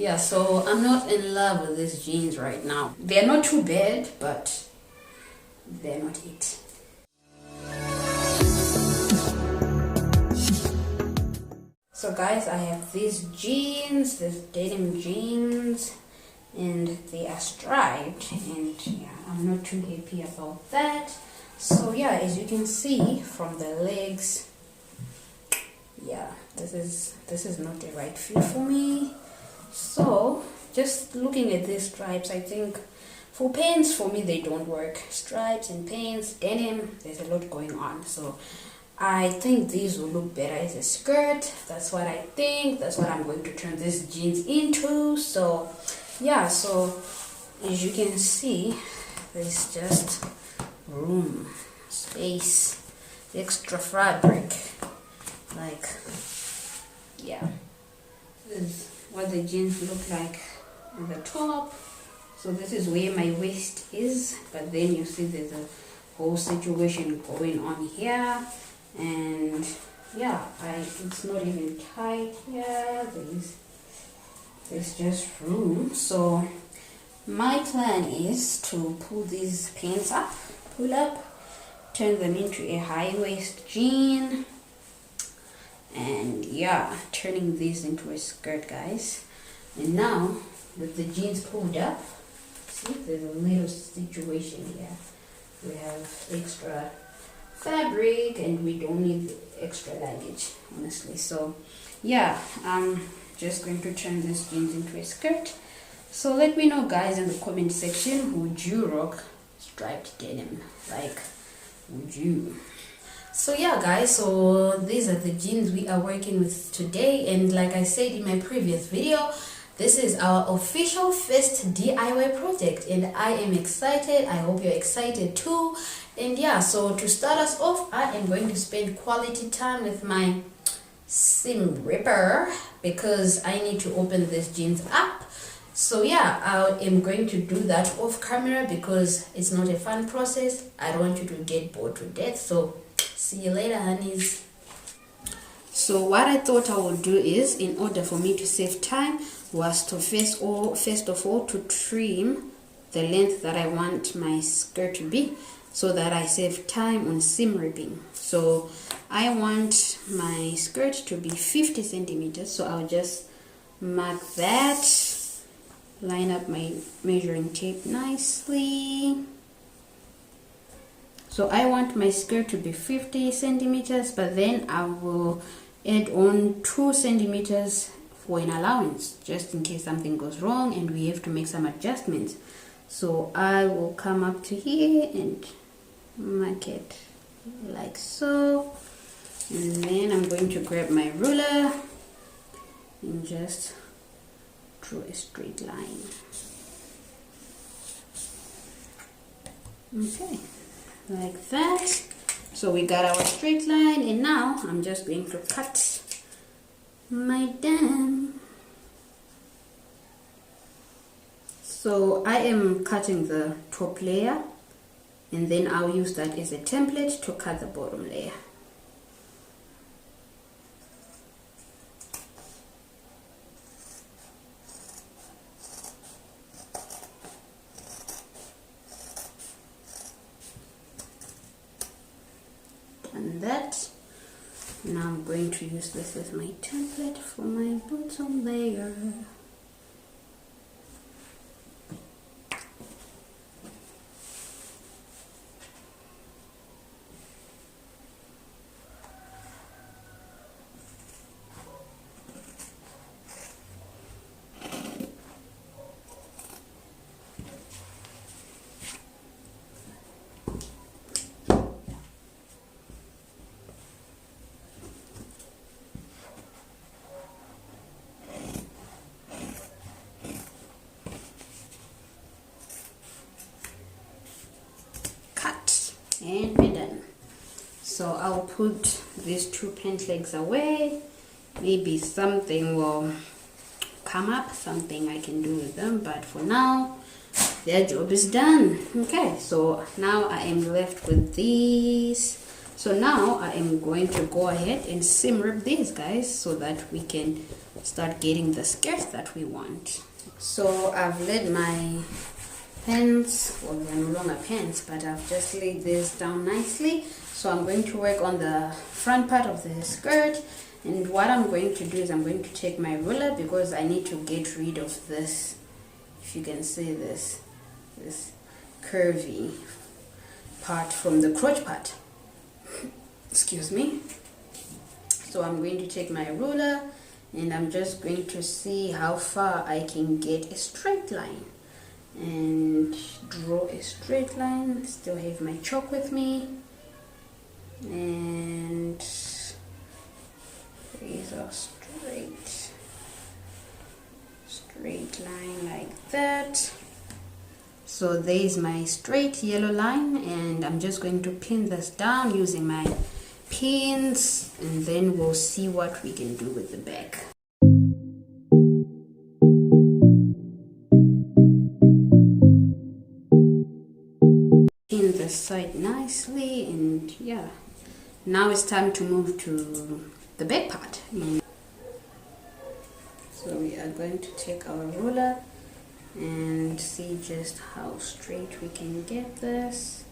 Yeah, so I'm not in love with these jeans right now. They're not too bad, but they're not it. So guys, I have these jeans, these denim jeans, and they are striped, and yeah, I'm not too happy about that. So yeah, as you can see from the legs, yeah, this is not the right fit for me. So just looking at these stripes, I think for pants, for me, they don't work. Stripes and pants, denim, there's a lot going on. So I think these will look better as a skirt. That's what I think. That's what I'm going to turn these jeans into. So yeah, so as you can see, there's just room, space, extra fabric. Like, yeah, this is what the jeans look like on the top. So this is where my waist is, but then you see there's a whole situation going on here, and yeah, it's not even tight here. There's just room. So my plan is to pull these pants up, pull up, turn them into a high waist jean, and yeah, turning this into a skirt, guys. And now with the jeans pulled up, see, there's a little situation here. We have extra fabric and we don't need extra luggage, honestly. So yeah, I'm just going to turn this jeans into a skirt. So let me know, guys, in the comment section, would you rock striped denim? Like, would you? So yeah, guys, so these are the jeans we are working with today, and like I said in my previous video, this is our official first DIY project, and I am excited. I hope you're excited too. And yeah, so to start us off, I am going to spend quality time with my seam ripper because I need to open these jeans up. So yeah, I am going to do that off camera because it's not a fun process. I don't want you to get bored to death. So see you later, honeys. So what I thought I would do is, in order for me to save time, was to first of all to trim the length that I want my skirt to be, so that I save time on seam ripping. So I want my skirt to be 50 centimeters, so I'll just mark that, line up my measuring tape nicely. So I want my skirt to be 50 centimeters, but then I will add on 2 centimeters for an allowance, just in case something goes wrong and we have to make some adjustments. So I will come up to here and mark it like so, and then I'm going to grab my ruler and just draw a straight line. Okay, like that. So we got our straight line, and now I'm just going to cut my denim. So I am cutting the top layer, and then I'll use that as a template to cut the bottom layer. And that. Now I'm going to use this as my template for my bottom layer. And we're done. So I'll put these 2 pant legs away. Maybe something will come up, something I can do with them, but for now their job is done. Okay, so now I am left with these. So now I am going to go ahead and seam rip these guys so that we can start getting the skirt that we want. So I've laid my pants, well they're no longer pants, but I've just laid this down nicely. So I'm going to work on the front part of the skirt, and what I'm going to do is I'm going to take my ruler because I need to get rid of this, if you can see this curvy part from the crotch part. Excuse me. So I'm going to take my ruler and I'm just going to see how far I can get a straight line and draw a straight line. Still have my chalk with me, and these are straight line like that. So there is my straight yellow line, and I'm just going to pin this down using my pins, and then we'll see what we can do with the back. Pin this side nicely, and yeah, now it's time to move to the back part. So we are going to take our ruler and see just how straight we can get this.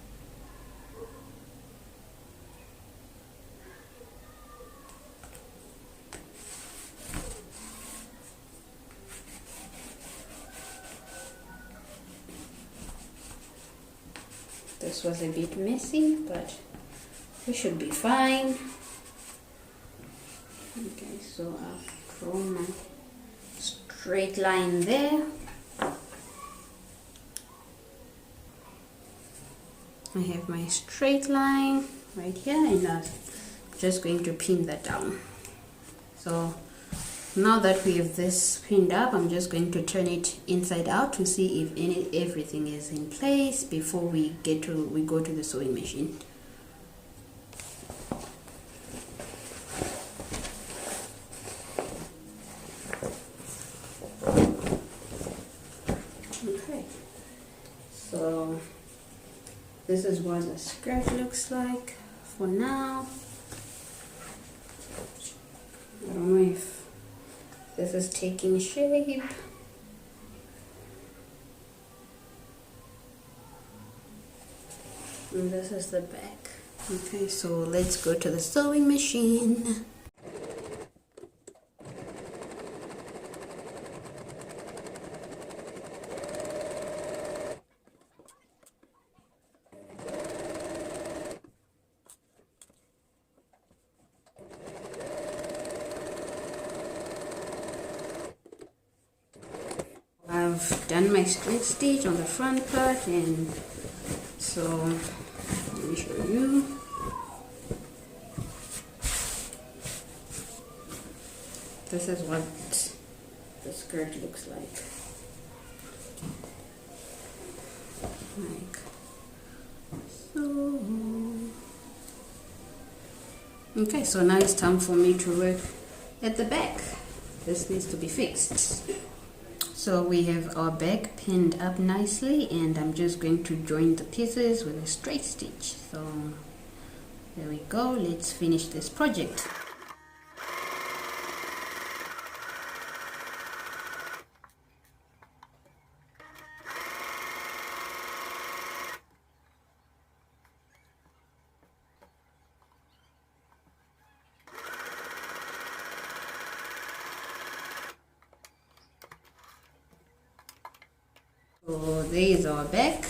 This was a bit messy, but we should be fine. Okay, so I've drawn my straight line there. I have my straight line right here, and I'm just going to pin that down. So now that we have this pinned up, I'm just going to turn it inside out to see if everything is in place before we go to the sewing machine. Okay, so this is what the skirt looks like for now. I don't know if this is taking shape. And this is the back. Okay, so let's go to the sewing machine. I've done my straight stitch on the front part, and so let me show you. This is what the skirt looks like. So. Okay, so now it's time for me to work at the back. This needs to be fixed. So we have our back pinned up nicely, and I'm just going to join the pieces with a straight stitch. So there we go. Let's finish this project. So there is our back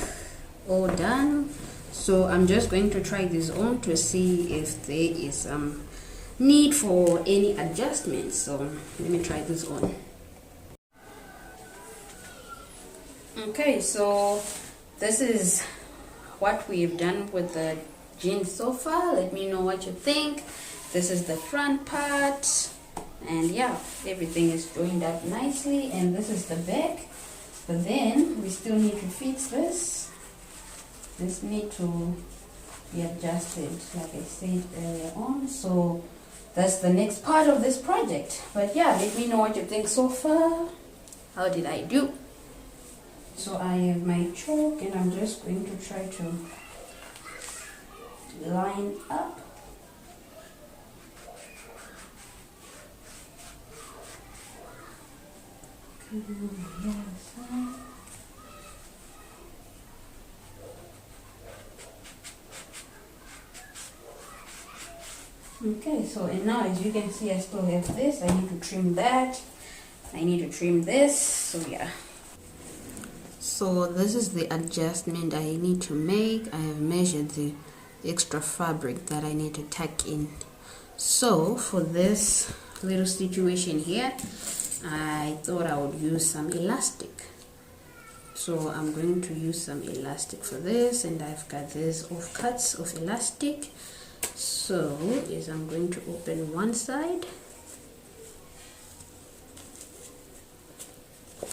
all done. So I'm just going to try this on to see if there is some need for any adjustments. So let me try this on. Okay, so this is what we've done with the jeans so far. Let me know what you think. This is the front part, and yeah, everything is joined up nicely, and this is the back. But then we still need to fix this. This need to be adjusted, like I said earlier on. So that's the next part of this project. But yeah, let me know what you think so far. How did I do? So I have my chalk, and I'm just going to try to line up Okay, so and now as you can see I still have this. I need to trim that. I need to trim this. So yeah. So this is the adjustment I need to make. I have measured the extra fabric that I need to tack in. So for this little situation here, I thought I would use some elastic. So I'm going to use some elastic for this, and I've got these offcuts of elastic. So is I'm going to open one side.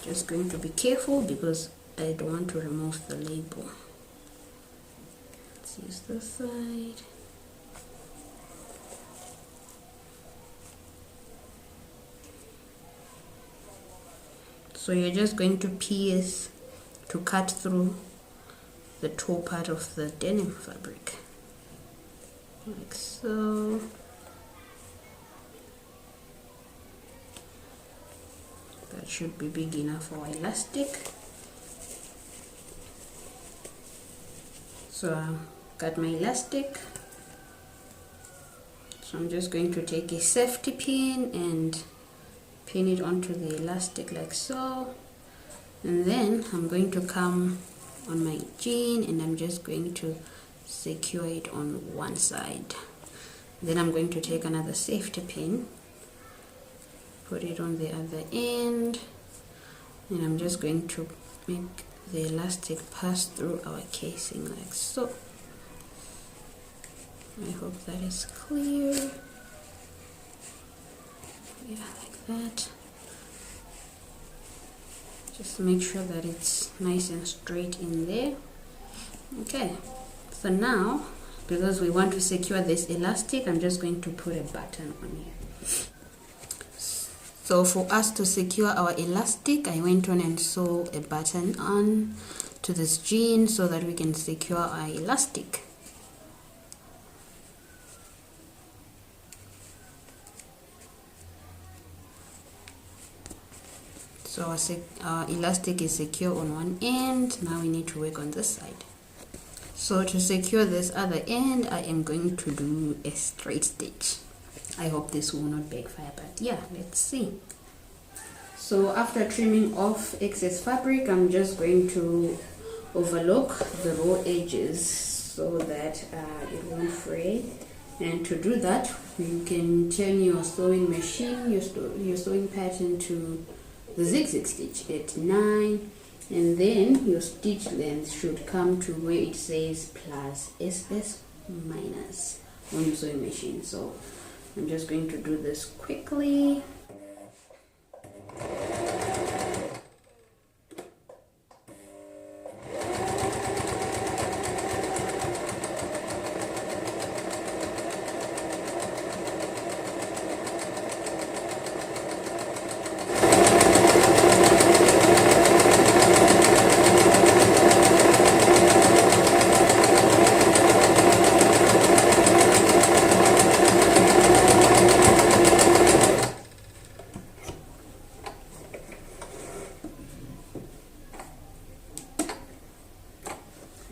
Just going to be careful because I don't want to remove the label. Let's use this side. So you're just going to pierce to cut through the toe part of the denim fabric, like so. That should be big enough for elastic. So I've got my elastic. So I'm just going to take a safety pin and pin it onto the elastic like so. And then I'm going to come on my jean and I'm just going to secure it on one side. Then I'm going to take another safety pin, put it on the other end, and I'm just going to make the elastic pass through our casing like so. I hope that is clear. Yeah, like that. Just make sure that it's nice and straight in there. Okay, so now because we want to secure this elastic, I'm just going to put a button on here. So for us to secure our elastic, I went on and sewed a button on to this jean so that we can secure our elastic. So our elastic is secure on one end. Now we need to work on this side. So to secure this other end, I am going to do a straight stitch. I hope this will not backfire, but yeah, let's see. So after trimming off excess fabric, I'm just going to overlock the raw edges so that it won't fray. And to do that, you can turn your sewing machine, your sewing pattern to the zigzag stitch at 9, and then your stitch length should come to where it says plus SS minus on your sewing machine. So I'm just going to do this quickly.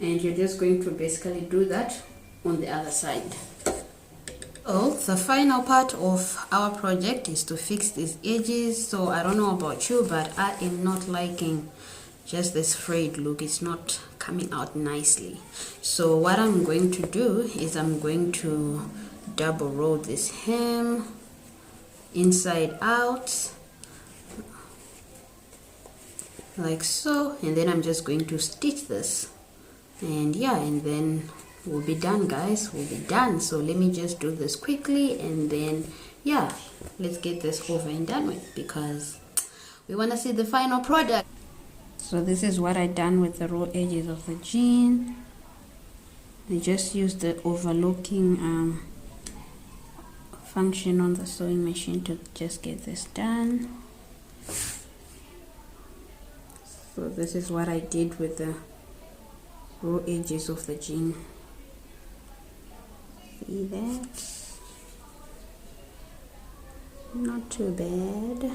And you're just going to basically do that on the other side. Oh, the final part of our project is to fix these edges. So I don't know about you, but I am not liking just this frayed look. It's not coming out nicely. So what I'm going to do is I'm going to double roll this hem inside out like so, and then I'm just going to stitch this. And yeah, and then we'll be done, guys. We'll be done. So let me just do this quickly, and then yeah, let's get this over and done with because we want to see the final product. So this is what I done with the raw edges of the jean. I just used the overlooking function on the sewing machine to just get this done. So this is what I did with the raw edges of the jean. See that? Not too bad.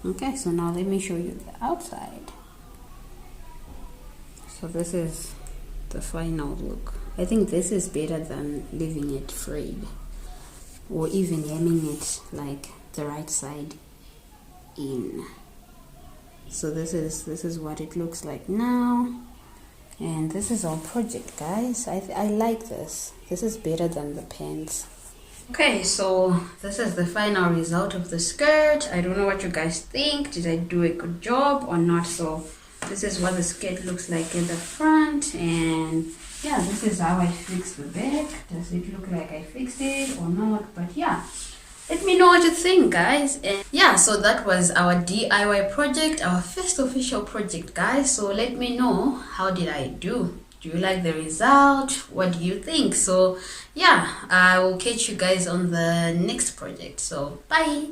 Okay, so now let me show you the outside. So this is the final look. I think this is better than leaving it frayed or even hemming it like the right side in. So this is what it looks like now, and this is our project, guys. I like this. This is better than the pants. Okay, so this is the final result of the skirt. I don't know what you guys think. Did I do a good job or not? So this is what the skirt looks like in the front, and yeah, this is how I fixed the back. Does it look like I fixed it or not? But yeah, let me know what you think, guys. And yeah, so that was our DIY project, our first official project, guys. So let me know, how did I do? Do you like the result? What do you think? So yeah, I will catch you guys on the next project. So bye.